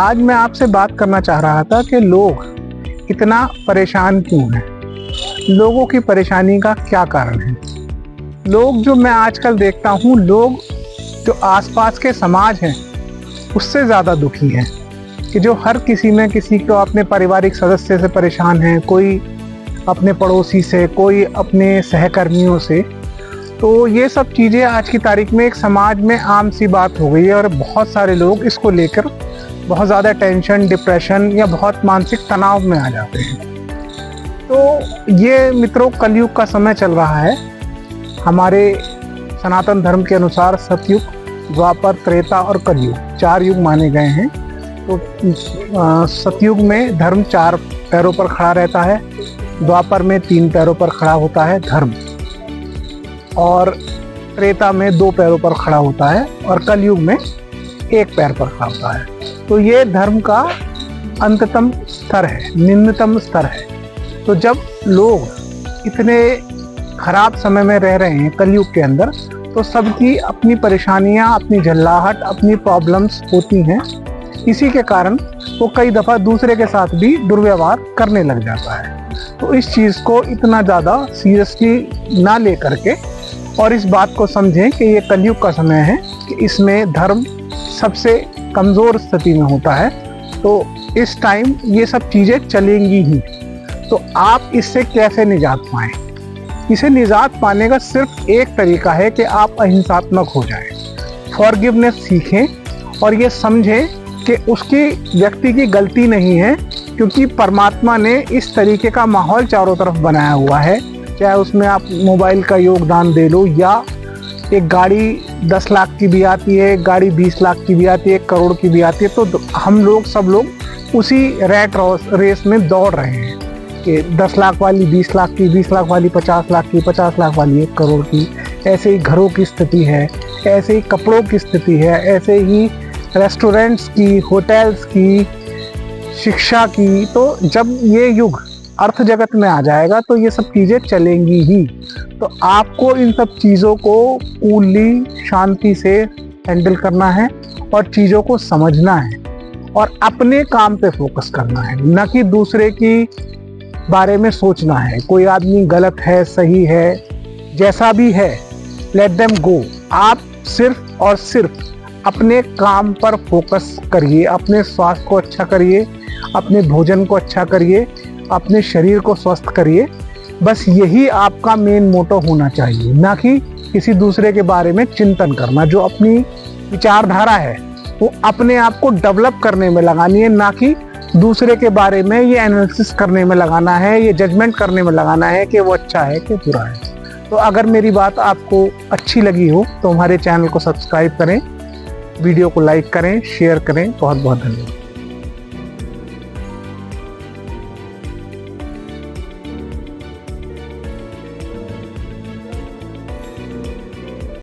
आज मैं आपसे बात करना चाह रहा था कि लोग इतना परेशान क्यों हैं, लोगों की परेशानी का क्या कारण है। लोग जो मैं आजकल देखता हूँ, लोग जो आसपास के समाज हैं उससे ज़्यादा दुखी हैं कि जो हर किसी में किसी को अपने पारिवारिक सदस्य से परेशान है, कोई अपने पड़ोसी से, कोई अपने सहकर्मियों से। तो ये सब चीज़ें आज की तारीख में एक समाज में आम सी बात हो गई है और बहुत सारे लोग इसको लेकर बहुत ज़्यादा टेंशन, डिप्रेशन या बहुत मानसिक तनाव में आ जाते हैं। तो ये मित्रों, कलयुग का समय चल रहा है। हमारे सनातन धर्म के अनुसार सतयुग, द्वापर, त्रेता और कलयुग 4 युग माने गए हैं। तो सतयुग में धर्म 4 पैरों पर खड़ा रहता है, द्वापर में 3 पैरों पर खड़ा होता है धर्म, और त्रेता में 2 पैरों पर खड़ा होता है, और कलयुग में 1 पैर पर खड़ा होता है। तो ये धर्म का अंततम स्तर है, निम्नतम स्तर है। तो जब लोग इतने खराब समय में रह रहे हैं कलयुग के अंदर, तो सबकी अपनी परेशानियां, अपनी झल्लाहट, अपनी प्रॉब्लम्स होती हैं। इसी के कारण वो कई दफ़ा दूसरे के साथ भी दुर्व्यवहार करने लग जाता है। तो इस चीज़ को इतना ज़्यादा सीरियसली ना ले करके और इस बात को समझें कि ये कलयुग का समय है कि इसमें धर्म सबसे कमज़ोर स्थिति में होता है। तो इस टाइम ये सब चीज़ें चलेंगी ही। तो आप इससे कैसे निजात पाएं? इसे निजात पाने का सिर्फ एक तरीका है कि आप अहिंसात्मक हो जाएं, फॉरगिवनेस सीखें और ये समझें कि उसकी व्यक्ति की गलती नहीं है, क्योंकि परमात्मा ने इस तरीके का माहौल चारों तरफ बनाया हुआ है। चाहे उसमें आप मोबाइल का योगदान दे लो, या एक गाड़ी 10 लाख की भी आती है, एक गाड़ी 20 लाख की भी आती है, 1 करोड़ की भी आती है। तो हम लोग सब लोग उसी रैट रेस में दौड़ रहे हैं कि 10 लाख वाली 20 लाख की, 20 लाख वाली 50 लाख की, 50 लाख वाली 1 करोड़ की। ऐसे ही घरों की स्थिति है, ऐसे ही कपड़ों की स्थिति है, ऐसे ही रेस्टोरेंट्स की, होटल्स की, शिक्षा की। तो जब ये युग अर्थ जगत में आ जाएगा तो ये सब चीज़ें चलेंगी ही। तो आपको इन सब चीज़ों को कूलली, शांति से हैंडल करना है और चीज़ों को समझना है और अपने काम पे फोकस करना है, न कि दूसरे की बारे में सोचना है। कोई आदमी गलत है, सही है, जैसा भी है, लेट देम गो। आप सिर्फ और सिर्फ अपने काम पर फोकस करिए, अपने स्वास्थ्य को अच्छा करिए, अपने भोजन को अच्छा करिए, अपने शरीर को स्वस्थ करिए। बस यही आपका मेन मोटो होना चाहिए, ना कि किसी दूसरे के बारे में चिंतन करना। जो अपनी विचारधारा है वो अपने आप को डेवलप करने में लगानी है, ना कि दूसरे के बारे में ये एनालिसिस करने में लगाना है, ये जजमेंट करने में लगाना है कि वो अच्छा है कि बुरा है। तो अगर मेरी बात आपको अच्छी लगी हो तो हमारे चैनल को सब्सक्राइब करें, वीडियो को लाइक करें, शेयर करें। बहुत बहुत धन्यवाद।